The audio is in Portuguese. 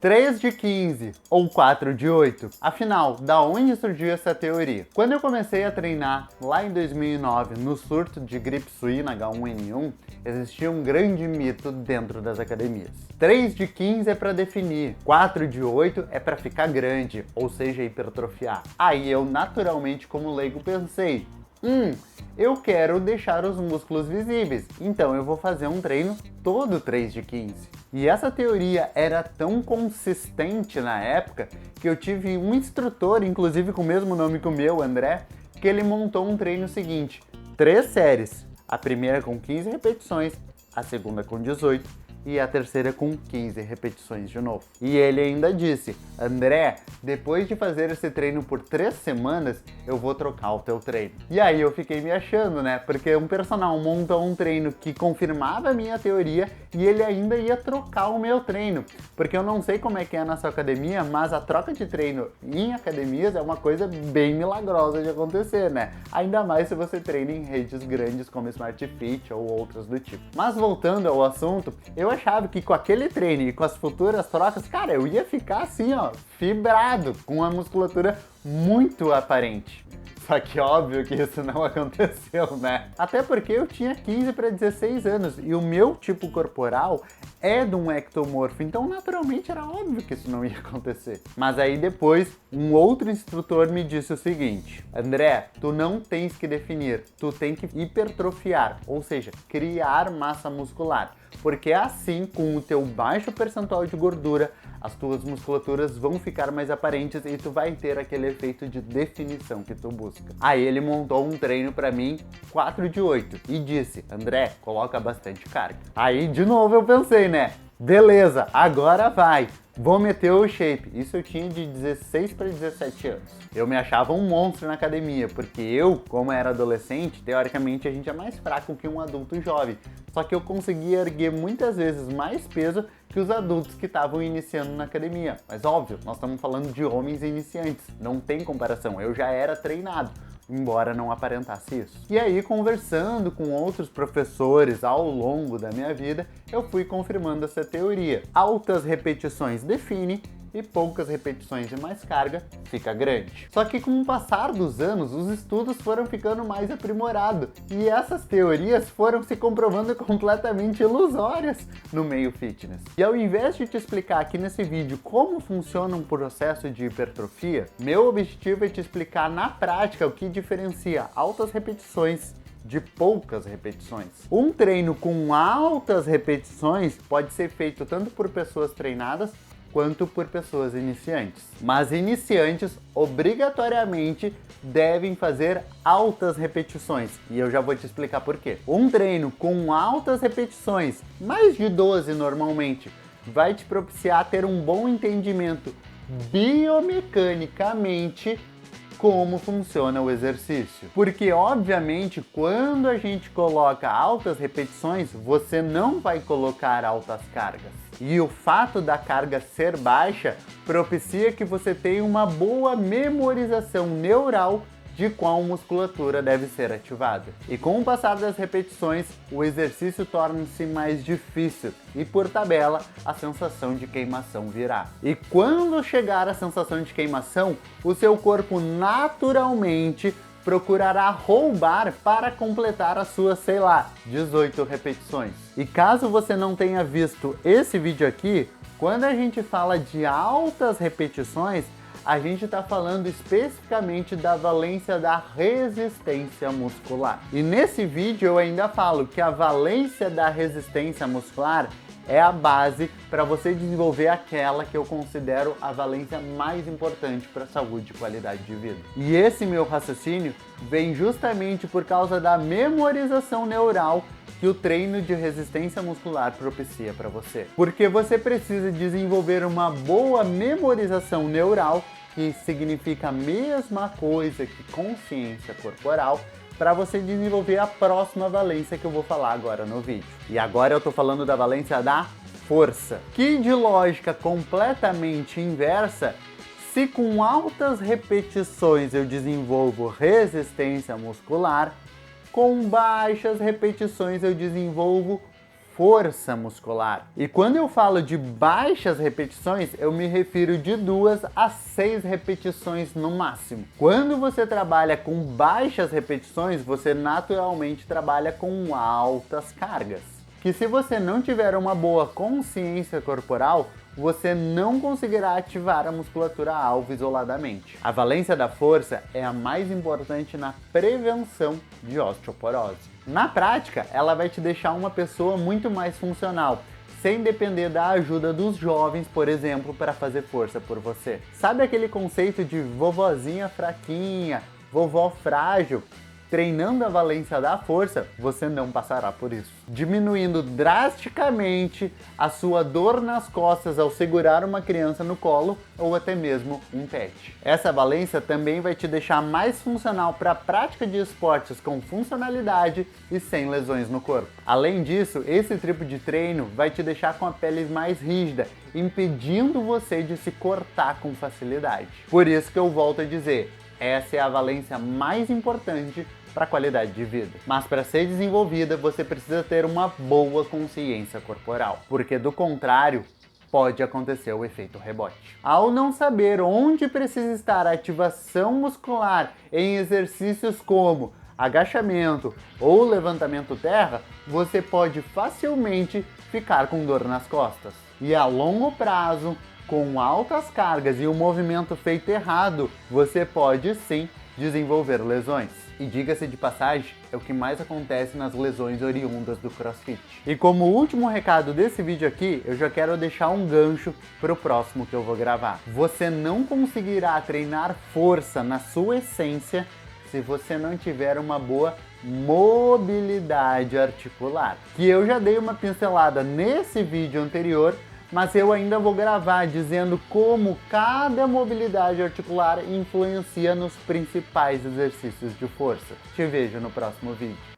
3 de 15 ou 4 de 8? Afinal, da onde surgiu essa teoria? Quando eu comecei a treinar lá em 2009, no surto de gripe suína H1N1, existia um grande mito dentro das academias. 3 de 15 é para definir, 4 de 8 é para ficar grande, ou seja, hipertrofiar. Aí eu naturalmente, como leigo, pensei, eu quero deixar os músculos visíveis, então eu vou fazer um treino todo 3 de 15. E essa teoria era tão consistente na época que eu tive um instrutor, inclusive com o mesmo nome que o meu, André, que ele montou um treino seguinte: 3 séries, a primeira com 15 repetições, a segunda com 18 e a terceira com 15 repetições de novo. E ele ainda disse: André, depois de fazer esse treino por 3 semanas, eu vou trocar o teu treino. E aí eu fiquei me achando, né? Porque um personal montou um treino que confirmava a minha teoria e ele ainda ia trocar o meu treino. Porque eu não sei como é que é na sua academia, mas a troca de treino em academias é uma coisa bem milagrosa de acontecer, né? Ainda mais se você treina em redes grandes como Smart Fit ou outras do tipo. Mas voltando ao assunto, eu achava que com aquele treino e com as futuras trocas, cara, eu ia ficar assim, ó, fibrado, com a musculatura muito aparente. Só que óbvio que isso não aconteceu, né? Até porque eu tinha 15 para 16 anos e o meu tipo corporal é de um ectomorfo, então naturalmente era óbvio que isso não ia acontecer. Mas aí depois, um outro instrutor me disse o seguinte: André, tu não tens que definir, tu tem que hipertrofiar, ou seja, criar massa muscular. Porque assim, com o teu baixo percentual de gordura, as tuas musculaturas vão ficar mais aparentes e tu vai ter aquele efeito de definição que tu busca. Aí ele montou um treino pra mim 4 de 8 e disse: André, coloca bastante carga. Aí de novo eu pensei, né? Beleza, agora vai. Vou meter o shape. Isso eu tinha de 16 para 17 anos. Eu me achava um monstro na academia, porque eu, como era adolescente, teoricamente a gente é mais fraco que um adulto jovem. Só que eu conseguia erguer muitas vezes mais peso que os adultos que estavam iniciando na academia. Mas óbvio, nós estamos falando de homens iniciantes, não tem comparação, eu já era treinado, embora não aparentasse isso. E aí, conversando com outros professores ao longo da minha vida, eu fui confirmando essa teoria. Altas repetições define e poucas repetições e mais carga fica grande. Só que com o passar dos anos, os estudos foram ficando mais aprimorados e essas teorias foram se comprovando completamente ilusórias no meio fitness. E ao invés de te explicar aqui nesse vídeo como funciona um processo de hipertrofia, meu objetivo é te explicar na prática o que diferencia altas repetições de poucas repetições. Um treino com altas repetições pode ser feito tanto por pessoas treinadas quanto por pessoas iniciantes. Mas iniciantes obrigatoriamente devem fazer altas repetições e eu já vou te explicar por quê. Um treino com altas repetições, mais de 12 normalmente, vai te propiciar ter um bom entendimento biomecanicamente como funciona o exercício. Porque, obviamente, quando a gente coloca altas repetições, você não vai colocar altas cargas. E o fato da carga ser baixa propicia que você tenha uma boa memorização neural de qual musculatura deve ser ativada. E com o passar das repetições, o exercício torna-se mais difícil e, por tabela, a sensação de queimação virá. E quando chegar a sensação de queimação, o seu corpo naturalmente procurará roubar para completar as suas, 18 repetições. E caso você não tenha visto esse vídeo aqui, quando a gente fala de altas repetições, a gente está falando especificamente da valência da resistência muscular. E nesse vídeo eu ainda falo que a valência da resistência muscular é a base para você desenvolver aquela que eu considero a valência mais importante para a saúde e qualidade de vida. E esse meu raciocínio vem justamente por causa da memorização neural que o treino de resistência muscular propicia para você. Porque você precisa desenvolver uma boa memorização neural, que significa a mesma coisa que consciência corporal, para você desenvolver a próxima valência que eu vou falar agora no vídeo. E agora eu tô falando da valência da força, que de lógica completamente inversa, se com altas repetições eu desenvolvo resistência muscular, com baixas repetições eu desenvolvo força muscular. E quando eu falo de baixas repetições, eu me refiro de 2 a 6 repetições no máximo. Quando você trabalha com baixas repetições, você naturalmente trabalha com altas cargas. Que se você não tiver uma boa consciência corporal, você não conseguirá ativar a musculatura alvo isoladamente. A valência da força é a mais importante na prevenção de osteoporose. Na prática, ela vai te deixar uma pessoa muito mais funcional, sem depender da ajuda dos jovens, por exemplo, para fazer força por você. Sabe aquele conceito de vovozinha fraquinha, vovó frágil? Treinando a valência da força, você não passará por isso. Diminuindo drasticamente a sua dor nas costas ao segurar uma criança no colo ou até mesmo um pet. Essa valência também vai te deixar mais funcional para a prática de esportes com funcionalidade e sem lesões no corpo. Além disso, esse tipo de treino vai te deixar com a pele mais rígida, impedindo você de se cortar com facilidade. Por isso que eu volto a dizer, essa é a valência mais importante para a qualidade de vida. Mas para ser desenvolvida, você precisa ter uma boa consciência corporal, porque do contrário, pode acontecer o efeito rebote. Ao não saber onde precisa estar a ativação muscular em exercícios como agachamento ou levantamento terra, você pode facilmente ficar com dor nas costas. E a longo prazo, com altas cargas e um movimento feito errado, você pode sim desenvolver lesões. E diga-se de passagem, é o que mais acontece nas lesões oriundas do CrossFit. E como último recado desse vídeo aqui, eu já quero deixar um gancho para o próximo que eu vou gravar. Você não conseguirá treinar força na sua essência se você não tiver uma boa mobilidade articular. Que eu já dei uma pincelada nesse vídeo anterior, mas eu ainda vou gravar dizendo como cada mobilidade articular influencia nos principais exercícios de força. Te vejo no próximo vídeo.